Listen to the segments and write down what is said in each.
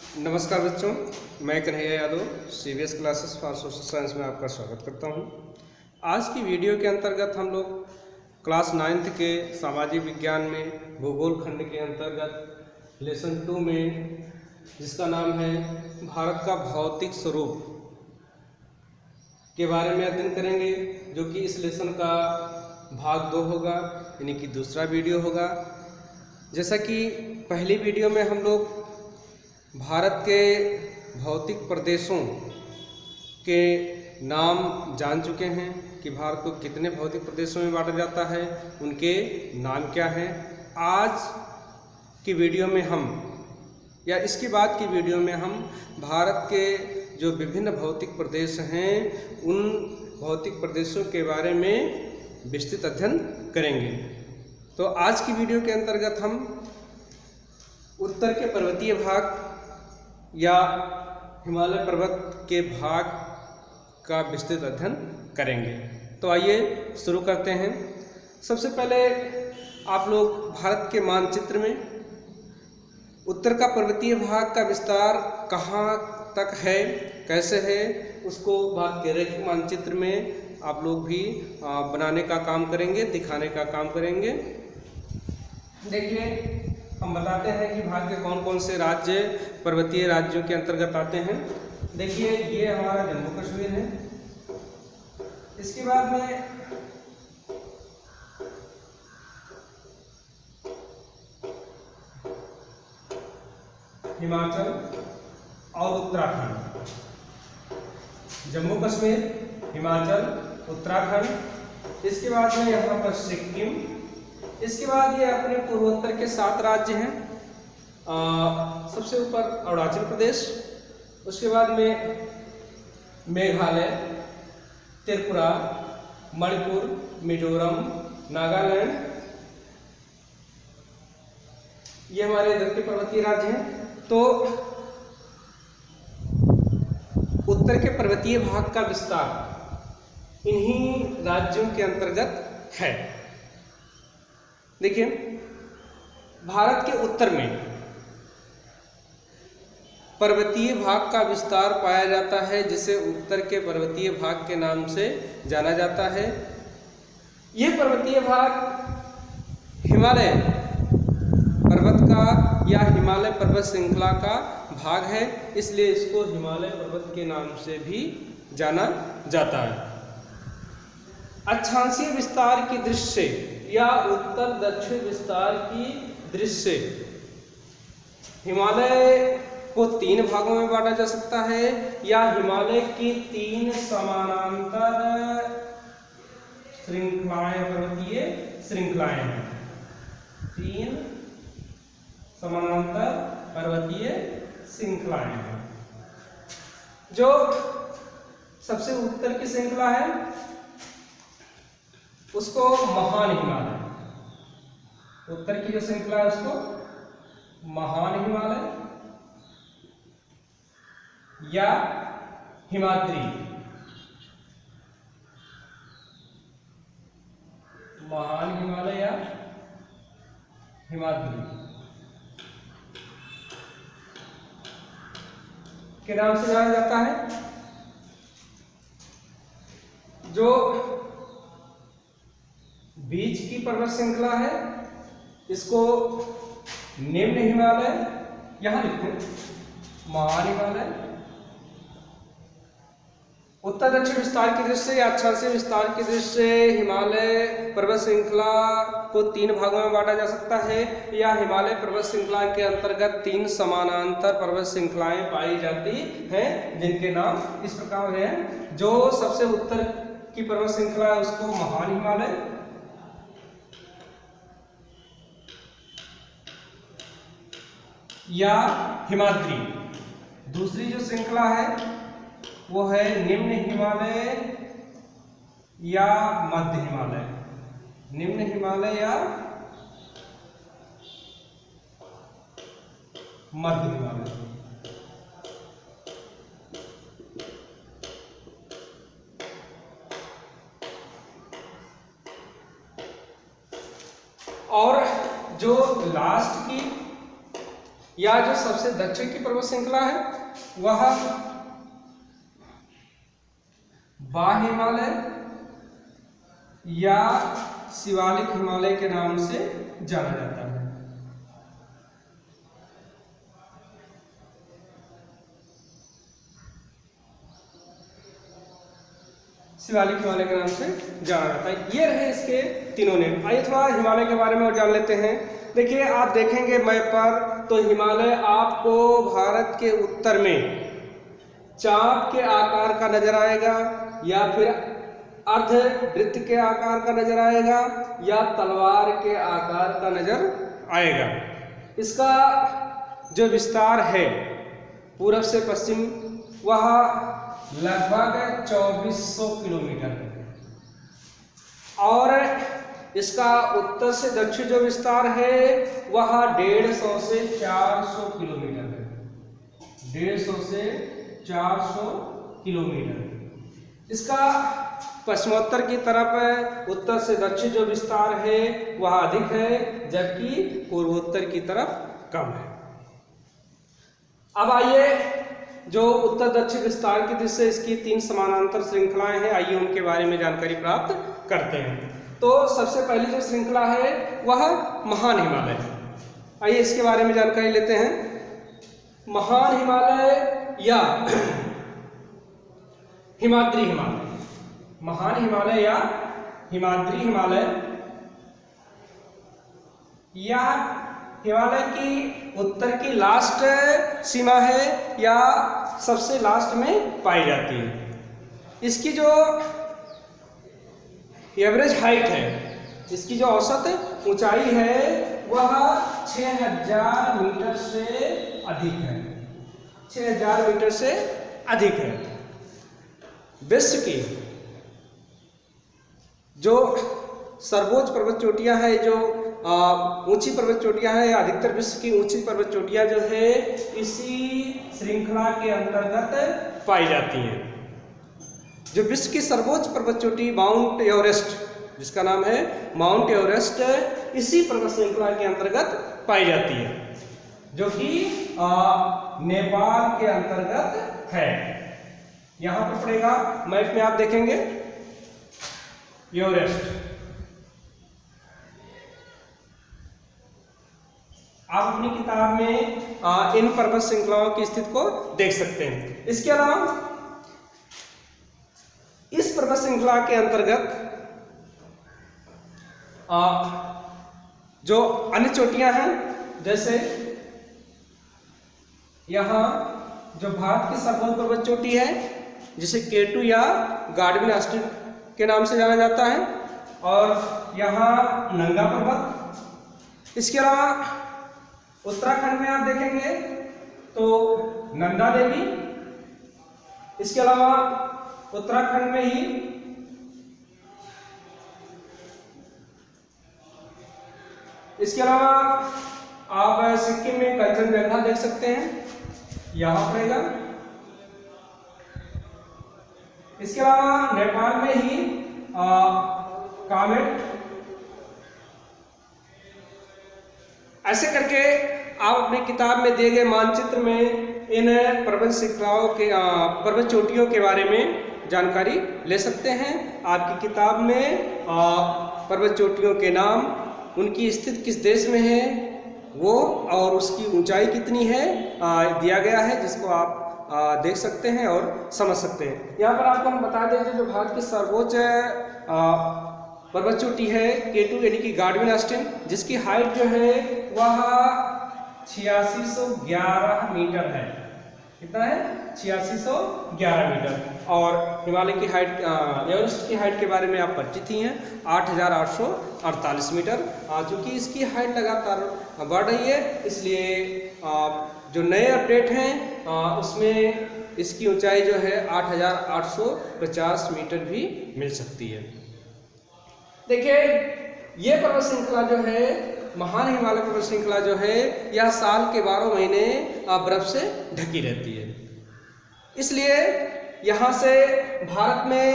नमस्कार बच्चों, मैं Kanhaiya Yadav CBS classes for social science में आपका स्वागत करता हूं। आज की वीडियो के अंतर्गत हम लोग क्लास 9th के सामाजिक विज्ञान में भूगोल खंड के अंतर्गत लेसन 2 में जिसका नाम है भारत का भौतिक स्वरूप के बारे में अध्ययन करेंगे, जो कि इस लेसन का भाग 2 होगा, यानी कि दूसरा वीडियो होगा। जैसा कि पहली वीडियो में हम लोग भारत के भौतिक प्रदेशों के नाम जान चुके हैं कि भारत को कितने भौतिक प्रदेशों में बांटा जाता है, उनके नाम क्या हैं। आज की वीडियो में हम या इसके बाद की वीडियो में हम भारत के जो विभिन्न भौतिक प्रदेश हैं उन भौतिक प्रदेशों के बारे में विस्तृत अध्ययन करेंगे। तो आज की वीडियो के अंतर्गत हम उत्तर के पर्वतीय भाग या हिमालय पर्वत के भाग का विस्तृत अध्ययन करेंगे। तो आइए शुरू करते हैं। सबसे पहले आप लोग भारत के मानचित्र में उत्तर का पर्वतीय भाग का विस्तार कहाँ तक है, कैसे है, उसको भाग के रेखीय मानचित्र में आप लोग भी बनाने का काम करेंगे, दिखाने का काम करेंगे। देखिए, हम बताते हैं कि भारत के कौन कौन से राज्य पर्वतीय राज्यों के अंतर्गत आते हैं। देखिए, ये हमारा जम्मू कश्मीर है। इसके बाद में हिमाचल और उत्तराखंड। जम्मू कश्मीर, हिमाचल, उत्तराखंड। इसके बाद में यहाँ पर सिक्किम। इसके बाद ये अपने पूर्वोत्तर के 7 राज्य हैं। सबसे ऊपर अरुणाचल प्रदेश, उसके बाद में मेघालय, त्रिपुरा, मणिपुर, मिजोरम, नागालैंड, ये हमारे इधर के पर्वतीय राज्य हैं। तो उत्तर के पर्वतीय भाग का विस्तार इन्हीं राज्यों के अंतर्गत है। देखिए, भारत के उत्तर में पर्वतीय भाग का विस्तार पाया जाता है, जिसे उत्तर के पर्वतीय भाग के नाम से जाना जाता है। यह पर्वतीय भाग हिमालय पर्वत का या हिमालय पर्वत श्रृंखला का भाग है, इसलिए इसको हिमालय पर्वत के नाम से भी जाना जाता है। अक्षांशीय विस्तार की दृष्टि से या उत्तर दक्षिण विस्तार की दृष्टि से हिमालय को 3 भागों में बांटा जा सकता है, या हिमालय की 3 समानांतर श्रृंखलाएं, पर्वतीय श्रृंखलाएं हैं। 3 समानांतर पर्वतीय श्रृंखलाएं हैं। जो सबसे उत्तर की श्रृंखला है उसको महान हिमालय, उत्तर की जो श्रृंखला है उसको महान हिमालय या हिमाद्री, महान हिमालय या हिमाद्री के नाम से जाना जाता है। जो बीच की पर्वत श्रृंखला है इसको निम्न हिमालय, यहां लिखते हैं महान हिमालय। उत्तर दक्षिण विस्तार की दृष्टि से या अक्षांशीय विस्तार की दृष्टि से हिमालय पर्वत श्रृंखला को 3 भागों में बांटा जा सकता है, या हिमालय पर्वत श्रृंखला के अंतर्गत 3 समानांतर पर्वत श्रृंखलाएं पाई जाती हैं, जिनके नाम इस प्रकार हैं। जो सबसे उत्तर की पर्वत श्रृंखला है उसको महान हिमालय, या हिमाद्री। दूसरी जो श्रृंखला है वो है निम्न हिमालय या मध्य हिमालय, निम्न हिमालय या मध्य हिमालय। और जो लास्ट की या जो सबसे दक्षिण की पर्वत श्रृंखला है वह बाह्य हिमालय या शिवालिक हिमालय के नाम से जाना जाता है। शिवालिक हिमालय के नाम से जाना जाता है। ये रहे इसके तीनों नेम। आइए थोड़ा हिमालय के बारे में और जान लेते हैं। देखिए, आप देखेंगे मैप पर तो हिमालय आपको भारत के उत्तर में चाप के आकार का नजर आएगा, या फिर अर्ध वृत्त के आकार का नजर आएगा, या तलवार के आकार का नजर आएगा। इसका जो विस्तार है पूरब से पश्चिम वह लगभग 2400 किलोमीटर है, और इसका उत्तर से दक्षिण जो विस्तार है वह 150 से 400 किलोमीटर है। 150 से 400 किलोमीटर। इसका पश्चिमोत्तर की तरफ उत्तर से दक्षिण जो विस्तार है वह अधिक है, जबकि पूर्वोत्तर की तरफ कम है। अब आइए, जो उत्तर दक्षिण विस्तार की दृष्टि से इसकी 3 समानांतर श्रृंखलाएं हैं, आइए उनके बारे में जानकारी प्राप्त करते हैं। तो सबसे पहली जो श्रृंखला है वह महान हिमालय है। आइए इसके बारे में जानकारी लेते हैं। महान हिमालय या हिमाद्री हिमालय, महान हिमालय या हिमाद्री हिमालय, या हिमालय की उत्तर की लास्ट सीमा है या सबसे लास्ट में पाई जाती है। इसकी जो एवरेज हाइट है, इसकी जो औसत ऊंचाई है वह 6000 मीटर से अधिक है। 6000 मीटर से अधिक है। विश्व की जो सर्वोच्च पर्वत चोटियां हैं, जो ऊंची पर्वत चोटियां हैं, अधिकतर विश्व की ऊंची पर्वत चोटियां जो है इसी श्रृंखला के अंतर्गत पाई जाती हैं। जो विश्व की सर्वोच्च पर्वत चोटी माउंट एवरेस्ट, जिसका नाम है माउंट एवरेस्ट, इसी पर्वत श्रृंखला के अंतर्गत पाई जाती है, जो कि नेपाल के अंतर्गत है। यहां पर पड़ेगा, मैप में आप देखेंगे एवरेस्ट। आप अपनी किताब में इन पर्वत श्रृंखलाओं की स्थिति को देख सकते हैं। इसके अलावा इस पर्वत श्रृंखला के अंतर्गत जो अन्य चोटियां हैं, जैसे यहाँ जो भारत की सर्वोच्च पर्वत चोटी है जिसे K2 या गार्डविन ऑस्टिन के नाम से जाना जाता है, और यहाँ नंगा पर्वत। इसके अलावा उत्तराखंड में आप देखेंगे तो नंदा देवी। इसके अलावा उत्तराखंड में ही इसके अलावा आप सिक्किम में कंचनजंगा देख सकते हैं, यहां पड़ेगा। इसके अलावा नेपाल में ही कामेट। ऐसे करके आप अपनी किताब में दिए गए मानचित्र में इन पर्वत श्रृंखलाओं के पर्वत चोटियों के बारे में जानकारी ले सकते हैं। आपकी किताब में पर्वत चोटियों के नाम, उनकी स्थिति किस देश में है वो, और उसकी ऊंचाई कितनी है दिया गया है, जिसको आप देख सकते हैं और समझ सकते हैं। यहाँ पर आपको हम बता दें जो भारत की सर्वोच्च पर्वत चोटी है K2 यानी कि गार्डविन ऑस्टिन, जिसकी हाइट जो है वह 8611 मीटर है। कितना है? 8611 मीटर। और हिमालय की हाइट, एवरेस्ट की हाइट के बारे में आप परिचित ही हैं, 8848 मीटर। चूँकि इसकी हाइट लगातार बढ़ रही है, इसलिए जो नए अपडेट हैं उसमें इसकी ऊंचाई जो है 8850 मीटर भी मिल सकती है। देखिए, ये पर्वत श्रृंखला जो है, महान हिमालय पर्वत श्रृंखला जो है, यह साल के 12 महीने बर्फ से ढकी रहती है। इसलिए यहाँ से भारत में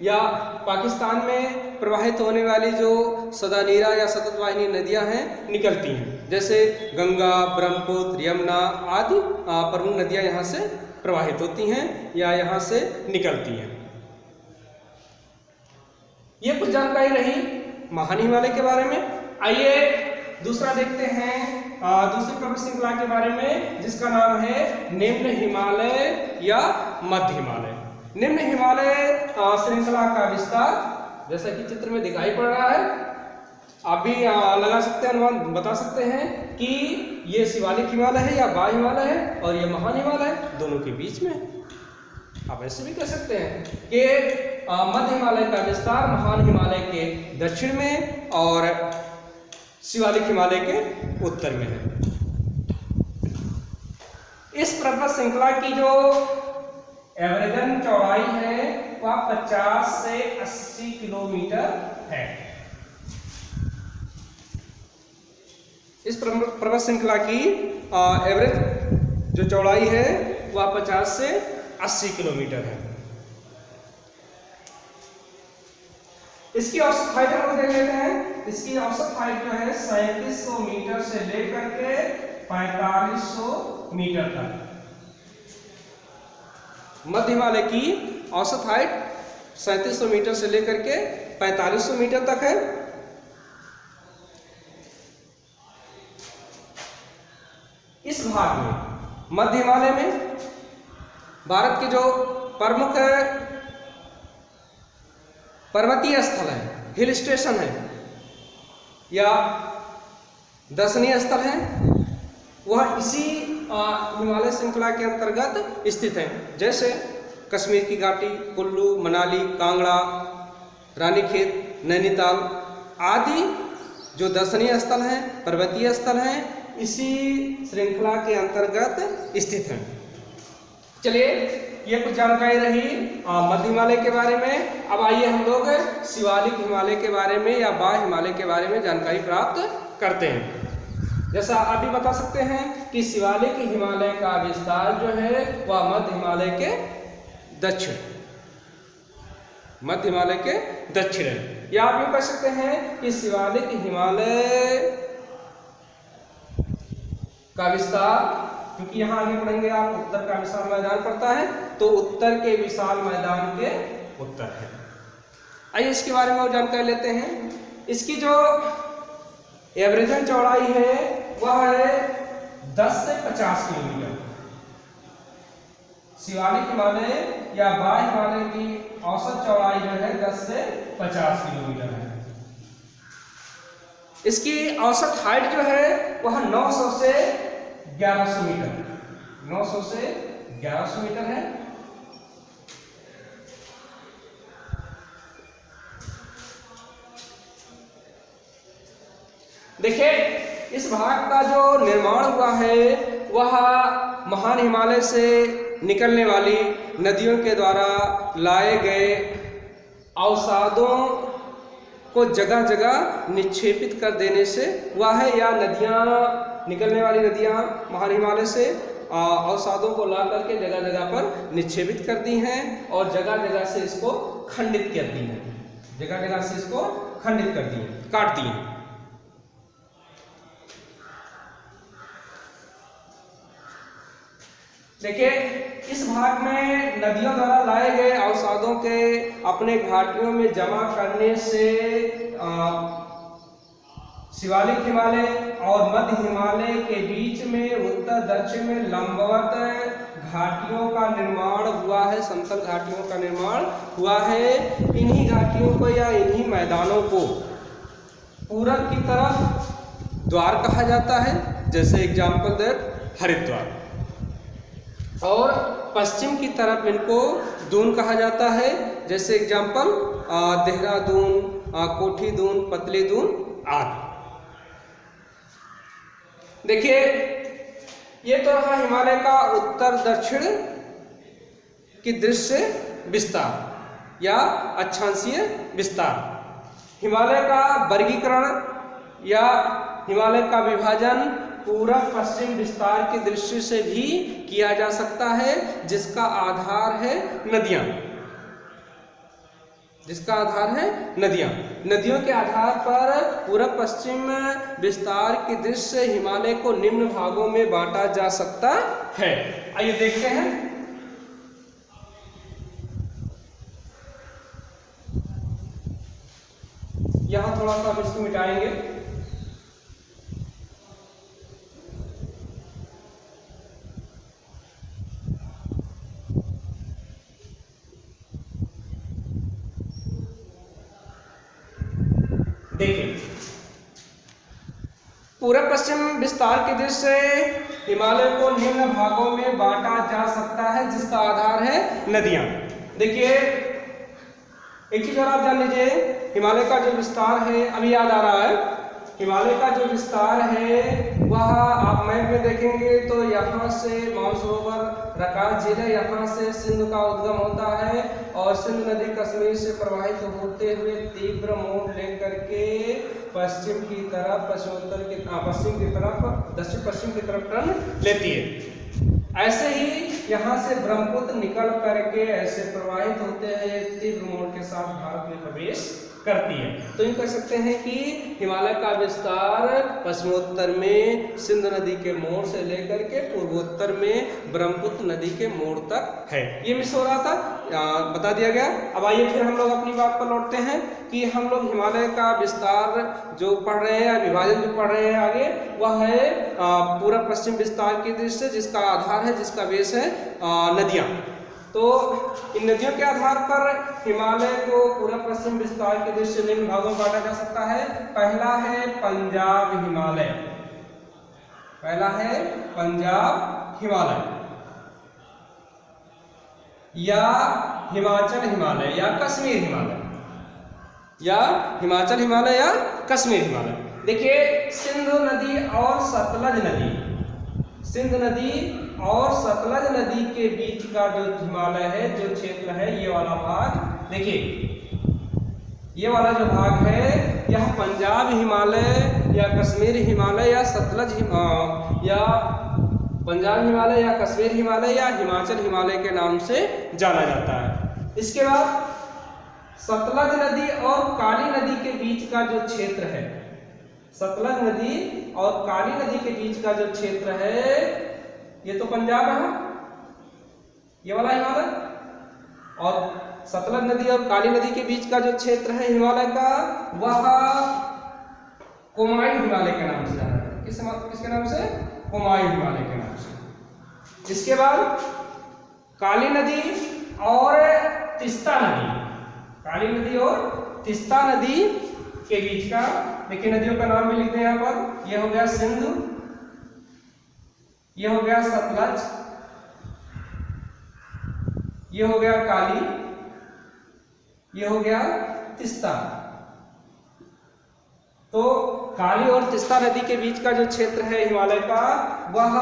या पाकिस्तान में प्रवाहित होने वाली जो सदानीरा या सतत वाहिनी नदियां हैं निकलती हैं, जैसे गंगा, ब्रह्मपुत्र, यमुना आदि प्रमुख नदियां यहाँ से प्रवाहित होती हैं या यहाँ से निकलती हैं। ये कुछ जानकारी रही महान हिमालय के बारे में। आइए दूसरा देखते हैं, दूसरी पर्वत श्रृंखला के बारे में, जिसका नाम है निम्न हिमालय या मध्य हिमालय। निम्न हिमालय श्रृंखला का विस्तार जैसा कि चित्र में दिखाई पड़ रहा है, आप भी लगा सकते हैं, अनुमान बता सकते हैं कि ये शिवालिक हिमालय है या बाह्य हिमालय है, और ये महान हिमालय है, दोनों के बीच में। आप ऐसे भी कह सकते हैं कि मध्य हिमालय का विस्तार महान हिमालय के दक्षिण में और शिवालिक हिमालय के उत्तर में है। इस पर्वत श्रृंखला की जो एवरेजन चौड़ाई है वह 50 से 80 किलोमीटर है। इस पर्वत श्रृंखला की एवरेज जो चौड़ाई है वह 50 से 80 किलोमीटर है। इसकी औसत हाइट हम देख लेते हैं। इसकी औसत हाइट जो है 3700 मीटर से लेकर के 4500 मीटर तक। मध्य हिमालय की औसत हाइट 3700 मीटर से लेकर के 4500 मीटर तक है। इस भाग में मध्य हिमालय में भारत के जो प्रमुख पर्वतीय स्थल है, हिल स्टेशन है या दर्शनीय स्थल है, वह इसी हिमालय श्रृंखला के अंतर्गत स्थित हैं। जैसे कश्मीर की घाटी, कुल्लू, मनाली, कांगड़ा, रानीखेत, नैनीताल आदि जो दर्शनीय स्थल हैं, पर्वतीय स्थल हैं, इसी श्रृंखला के अंतर्गत स्थित हैं। चलिए, ये कुछ जानकारी रही मध्य हिमालय के बारे में। अब आइए हम लोग शिवालिक हिमालय के बारे में या बाह्य हिमालय के बारे में जानकारी प्राप्त करते हैं। जैसा आप भी बता सकते हैं कि शिवालिक हिमालय का विस्तार जो है वह मध्य हिमालय के दक्षिण, मध्य हिमालय के दक्षिण है। या आप भी कह सकते हैं कि शिवालिक हिमालय का विस्तार, क्योंकि यहाँ आगे पढ़ेंगे आप, उत्तर का विशाल मैदान पड़ता है, तो उत्तर के विशाल मैदान के उत्तर है। आइए इसके बारे में और जानकारी लेते हैं। इसकी जो एवरेजन चौड़ाई है वह है 10 से 50 किलोमीटर। शिवालिक हिमालय या बाह्य हिमालय की औसत चौड़ाई जो है 10 से 50 किलोमीटर है। इसकी औसत हाइट जो है वह 900 से 1100 मीटर, 900 से 1100 मीटर है। देखिए, इस भाग का जो निर्माण हुआ है वह महान हिमालय से निकलने वाली नदियों के द्वारा लाए गए अवसादों को जगह जगह निक्षेपित कर देने से हुआ है, या नदियाँ, निकलने वाली नदियाँ महान हिमालय से अवसादों को ला करके जगह जगह पर निक्षेपित कर दी हैं और जगह जगह से इसको खंडित कर दी हैं, जगह जगह से इसको खंडित कर दी हैं, काट दी हैं। देखिए, इस भाग में नदियों द्वारा लाए गए अवसादों के अपने घाटियों में जमा करने से शिवालिक हिमालय और मध्य हिमालय के बीच में उत्तर दक्षिण में लंबवत घाटियों का निर्माण हुआ है, समतल घाटियों का निर्माण हुआ है। इन्हीं घाटियों को या इन्हीं मैदानों को पूरब की तरफ द्वार कहा जाता है, जैसे एग्जाम्पल दैट हरिद्वार, और पश्चिम की तरफ इनको दून कहा जाता है, जैसे एग्जाम्पल देहरादून, कोठी दून, पतली दून आदि। देखिए, ये तो रहा हिमालय का उत्तर दक्षिण की दृश्य विस्तार या अक्षांशीय विस्तार। हिमालय का वर्गीकरण या हिमालय का विभाजन पूरब पश्चिम विस्तार के दृश्य से भी किया जा सकता है, जिसका आधार है नदियां। जिसका आधार है नदियाँ। नदियों के आधार पर पूर्व पश्चिम विस्तार की दृश्य हिमालय को निम्न भागों में बांटा जा सकता है। आइए देखते हैं। यहाँ थोड़ा सा हम इसको मिटाएंगे। देखिए, पूर्व पश्चिम विस्तार के दृश्य हिमालय को निम्न भागों में बांटा जा सकता है, जिसका आधार है नदियां। देखिए, एक चीज और आप जान लीजिए, हिमालय का जो विस्तार है, अभी याद आ रहा है, हिमालय का जो विस्तार है वह आप मैप में देखेंगे तो यहाँ से मानसरोवर रकास झील है, यहाँ से सिंध का उद्गम होता है और सिंध नदी कश्मीर से प्रवाहित होते हुए तीव्र मोड़ लेकर के पश्चिम की तरफ, पश्चिम की तरफ, दक्षिण पश्चिम की तरफ टर्न लेती है। ऐसे ही यहाँ से ब्रह्मपुत्र निकल करके ऐसे प्रवाहित होते हैं, तीव्र मोड़ के साथ भारत में प्रवेश करती है। तो यूँ कह सकते हैं कि हिमालय का विस्तार पश्चिमोत्तर में सिंध नदी के मोड़ से लेकर के पूर्वोत्तर में ब्रह्मपुत्र नदी के मोड़ तक है। ये मिस हो रहा था, बता दिया गया। अब आइए फिर हम लोग अपनी बात पर लौटते हैं कि हम लोग हिमालय का विस्तार जो पढ़ रहे हैं, विभाजन जो पढ़ रहे हैं आगे, वह है पूर्व पश्चिम विस्तार की दृष्टि से, जिसका आधार है, जिसका बेस है नदियाँ। तो इन नदियों के आधार पर हिमालय को पूर्व पश्चिम विस्तार के दृश्य से निम्न भागों में बांटा जा सकता है। पहला है पंजाब हिमालय, पहला है पंजाब हिमालय या हिमाचल हिमालय या कश्मीर हिमालय, या हिमाचल हिमालय या कश्मीर हिमालय। देखिए, सिंधु नदी और सतलज नदी, सिंध नदी और सतलज नदी के बीच का जो हिमालय है, जो क्षेत्र है, ये वाला भाग, देखिए ये वाला जो भाग है, यह पंजाब हिमालय या कश्मीर हिमालय या सतलज या पंजाब हिमालय या कश्मीर हिमालय या हिमाचल हिमालय के नाम से जाना जाता है। इसके बाद सतलज नदी और काली नदी के बीच का जो क्षेत्र है, सतलज नदी और काली नदी के बीच का जो क्षेत्र है, ये तो पंजाब है, ये वाला हिमालय, और सतलज नदी और काली नदी के बीच का जो क्षेत्र है हिमालय का, वह कुमायूं हिमालय के नाम से जाना जाता है। किसके नाम से? कुमायूं हिमालय के नाम से। इसके बाद काली नदी और तीस्ता नदी, काली नदी और तीस्ता नदी के बीच का, देखिए नदियों का नाम भी लिखते हैं यहाँ पर, यह हो गया सिंधु, यह हो गया सतलज, यह हो गया काली, यह हो गया तीस्ता। तो काली और तीस्ता नदी के बीच का जो क्षेत्र है हिमालय का, वह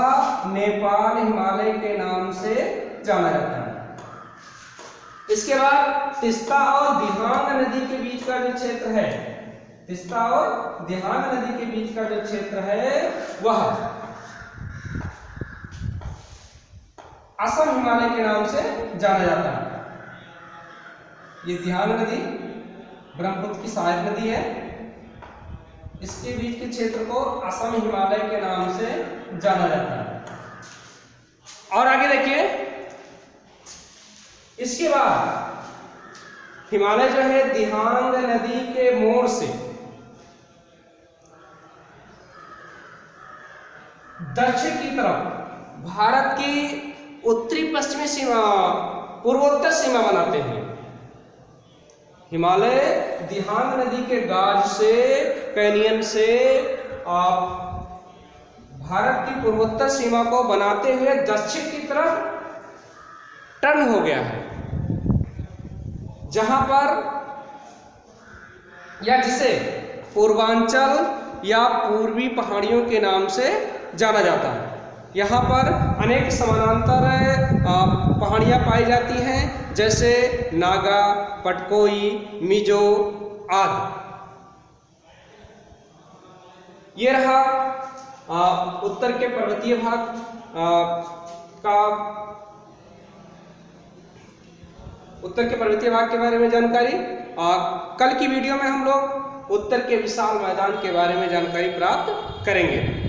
नेपाल हिमालय के नाम से जाना जाता है। इसके बाद तीस्ता और दिहांग नदी के बीच का जो क्षेत्र है, तीस्ता और दिहांग नदी के बीच का जो क्षेत्र है, वह असम हिमालय के नाम से जाना जाता है। ये दिहांग नदी ब्रह्मपुत्र की सहायक नदी है, इसके बीच के क्षेत्र को असम हिमालय के नाम से जाना जाता है। और आगे देखिए, इसके बाद हिमालय जो है दिहांग नदी के मोड़ से दक्षिण की तरफ भारत की उत्तरी पश्चिमी सीमा, पूर्वोत्तर सीमा बनाते हैं। हिमालय दिहांग नदी के गाज से, कैनियन से भारत की पूर्वोत्तर सीमा को बनाते हुए दक्षिण की तरफ टर्न हो गया है, जहां पर, या जिसे पूर्वांचल या पूर्वी पहाड़ियों के नाम से जाना जाता है। यहाँ पर अनेक समानांतर पहाड़ियाँ पाई जाती हैं, जैसे नागा, पटकोई, मिजो आदि। ये रहा उत्तर के पर्वतीय भाग का, उत्तर के पर्वतीय भाग के बारे में जानकारी। और कल की वीडियो में हम लोग उत्तर के विशाल मैदान के बारे में जानकारी प्राप्त करेंगे।